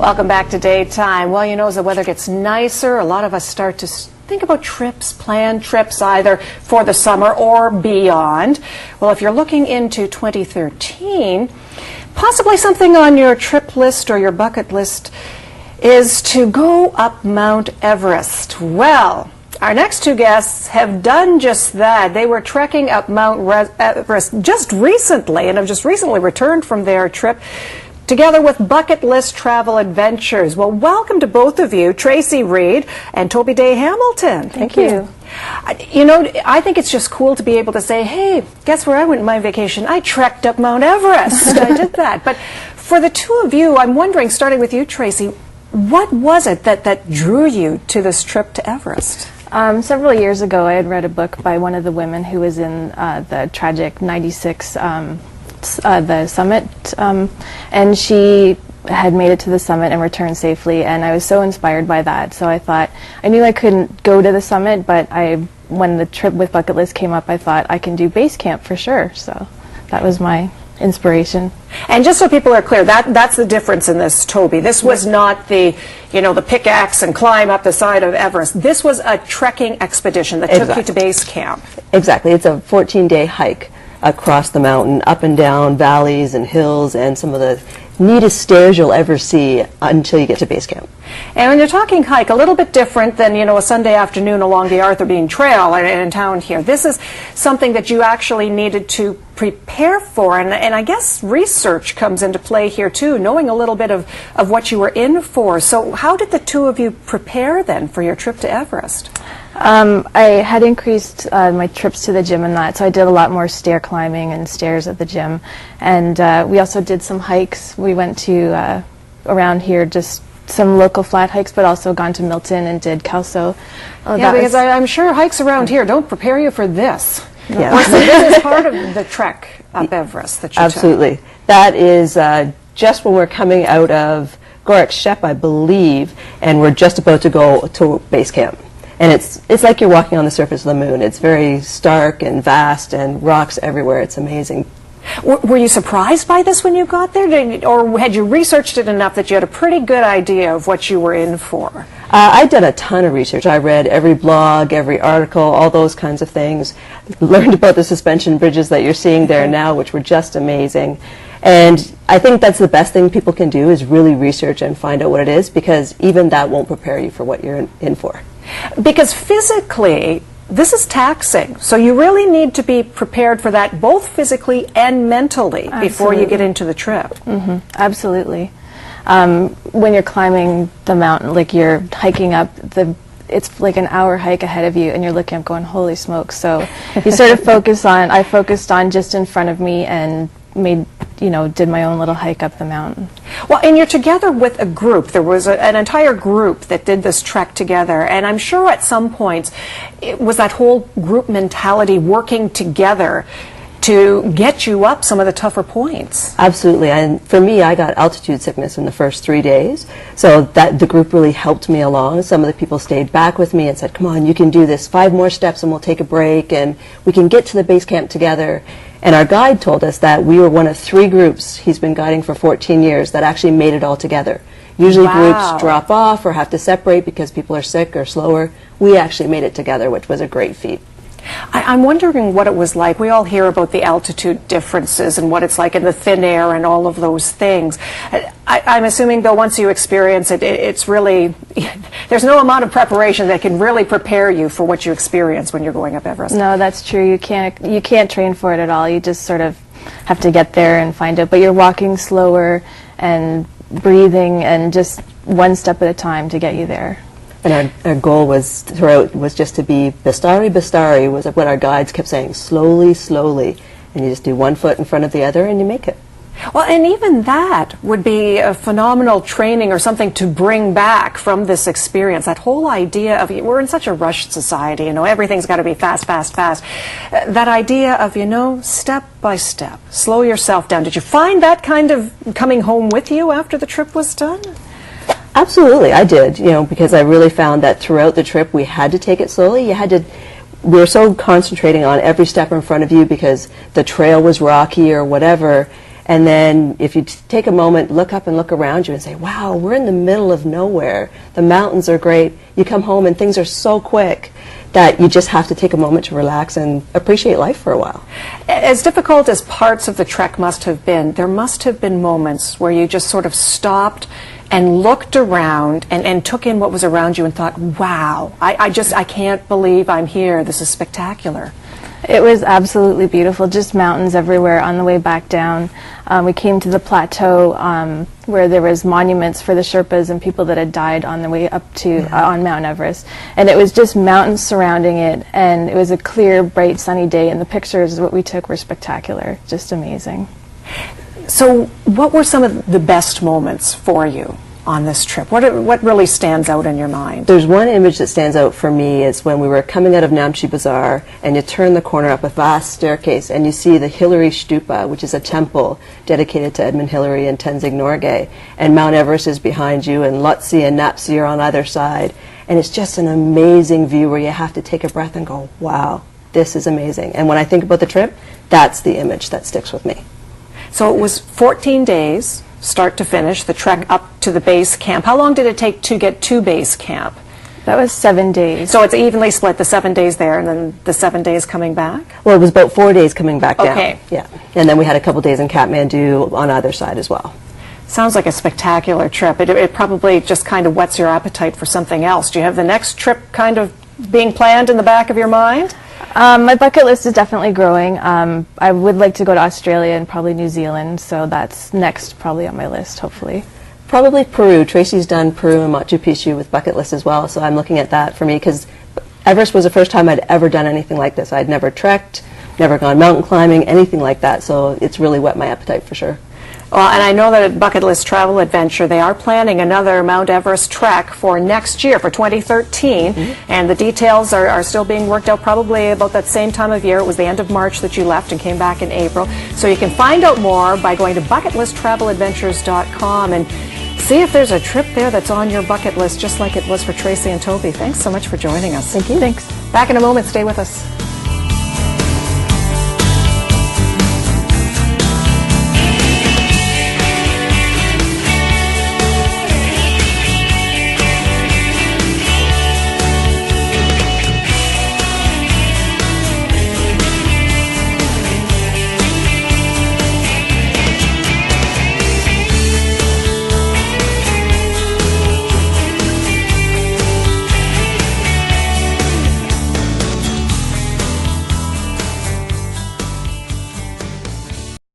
Welcome back to Daytime. Well, you know, as the weather gets nicer, a lot of us start to think about trips, plan trips either for the summer or beyond. Well, if you're looking into 2013, possibly something on your trip list or your bucket list is to go up Mount Everest. Well, our next two guests have done just that. They were trekking up Mount Everest just recently and have just recently returned from their trip together with Bucket List Travel Adventures. Well, welcome to both of you, Tracy Reid and Tobi Day Hamilton. Thank you. You know, I think it's just cool to be able to say, hey, guess where I went on my vacation? I trekked up Mount Everest. I did that. But for the two of you, I'm wondering, starting with you, Tracy, what was it that drew you to this trip to Everest? Several years ago, I had read a book by one of the women who was in the tragic 96 the summit, and she had made it to the summit and returned safely, and I was so inspired by that. So I thought, I knew I couldn't go to the summit, but when the trip with Bucket List came up, I thought I can do base camp for sure. So that was my inspiration. And just so people are clear, that's the difference in this, Tobi. This was not the, you know, the pickaxe and climb up the side of Everest. This was a trekking expedition that took you to base camp. Exactly. It's a 14-day hike across the mountain, up and down valleys and hills, and some of the neatest stairs you'll ever see until you get to base camp. And when you're talking hike, a little bit different than, you know, a Sunday afternoon along the Arthur Bean Trail in town here. This is something that you actually needed to prepare for, and I guess research comes into play here too, knowing a little bit of what you were in for. So how did the two of you prepare then for your trip to Everest? I had increased my trips to the gym and that, so I did a lot more stair climbing and stairs at the gym. And we also did some hikes. We went to, around here, just some local flat hikes, but also gone to Milton and did Kelso. Yeah, because I'm sure hikes around here don't prepare you for this. Yeah. So this is part of the trek up Everest that you Absolutely. took. That is just when we're coming out of Gorak Shep, I believe, and we're just about to go to base camp. And it's like you're walking on the surface of the moon. It's very stark and vast and rocks everywhere. It's amazing. Were you surprised by this when you got there? Or had you researched it enough that you had a pretty good idea of what you were in for? I did a ton of research. I read every blog, every article, all those kinds of things. Learned about the suspension bridges that you're seeing there now, which were just amazing. And I think that's the best thing people can do, is really research and find out what it is, because even that won't prepare you for what you're in for. Because physically, this is taxing, so you really need to be prepared for that, both physically and mentally, before you get into the trip. Mm-hmm. Absolutely. When you're climbing the mountain, like you're hiking up, it's like an hour hike ahead of you, and you're looking up going, holy smokes. So you sort of I focused on just in front of me and did my own little hike up the mountain. Well, and you're together with a group. There was an entire group that did this trek together, and I'm sure at some points it was that whole group mentality working together to get you up some of the tougher points. Absolutely. And for me, I got altitude sickness in the first 3 days, so that the group really helped me along. Some of the people stayed back with me and said, come on, you can do this, 5 more steps and we'll take a break and we can get to the base camp together. And our guide told us that we were one of 3 groups, he's been guiding for 14 years, that actually made it all together. Usually groups drop off or have to separate because people are sick or slower. We actually made it together, which was a great feat. I'm wondering what it was like. We all hear about the altitude differences and what it's like in the thin air and all of those things. I'm assuming, though, once you experience it, it's really, there's no amount of preparation that can really prepare you for what you experience when you're going up Everest. No, that's true. You can't train for it at all. You just sort of have to get there and find it. But you're walking slower and breathing and just one step at a time to get you there. And our goal was just to be Bistari, Bistari, was what our guides kept saying, slowly, slowly. And you just do one foot in front of the other and you make it. Well, and even that would be a phenomenal training or something to bring back from this experience. That whole idea of, we're in such a rushed society, you know, everything's got to be fast, fast, fast. That idea of, you know, step by step, slow yourself down. Did you find that kind of coming home with you after the trip was done? Absolutely, I did, because I really found that throughout the trip we had to take it slowly. We were so concentrating on every step in front of you because the trail was rocky or whatever, And then if you take a moment, look up and look around you and say, wow, we're in the middle of nowhere. The mountains are great. You come home and things are so quick that you just have to take a moment to relax and appreciate life for a while. As difficult as parts of the trek must have been, there must have been moments where you just sort of stopped and looked around and took in what was around you and thought, wow, I can't believe I'm here. This is spectacular. It was absolutely beautiful, just mountains everywhere on the way back down. We came to the plateau where there was monuments for the Sherpas and people that had died on the way up to on Mount Everest. And it was just mountains surrounding it, and it was a clear, bright, sunny day, and the pictures what we took were spectacular, just amazing. So what were some of the best moments for you on this trip? What really stands out in your mind? There's one image that stands out for me. It's when we were coming out of Namche Bazaar and you turn the corner up a vast staircase and you see the Hillary Stupa, which is a temple dedicated to Edmund Hillary and Tenzing Norgay, and Mount Everest is behind you and Lhotse and Napse are on either side, and it's just an amazing view where you have to take a breath and go, wow, this is amazing. And when I think about the trip, that's the image that sticks with me. So it was 14 days, start to finish, the trek up to the base camp. How long did it take to get to base camp? That was 7 days. So it's evenly split, the 7 days there and then the 7 days coming back? Well, it was about 4 days coming back down. Okay. Yeah. And then we had a couple days in Kathmandu on either side as well. Sounds like a spectacular trip. It probably just kind of whets your appetite for something else. Do you have the next trip kind of being planned in the back of your mind? My bucket list is definitely growing. I would like to go to Australia and probably New Zealand, so that's next probably on my list, hopefully. Probably Peru. Tracy's done Peru and Machu Picchu with bucket list as well, so I'm looking at that for me because Everest was the first time I'd ever done anything like this. I'd never trekked, never gone mountain climbing, anything like that, so it's really whet my appetite for sure. Well, and I know that at Bucket List Travel Adventure, they are planning another Mount Everest trek for next year, for 2013, and the details are still being worked out probably about that same time of year. It was the end of March that you left and came back in April. So you can find out more by going to bucketlisttraveladventures.com and see if there's a trip there that's on your bucket list, just like it was for Tracy and Tobi. Thanks so much for joining us. Thank you. Thanks. Back in a moment. Stay with us.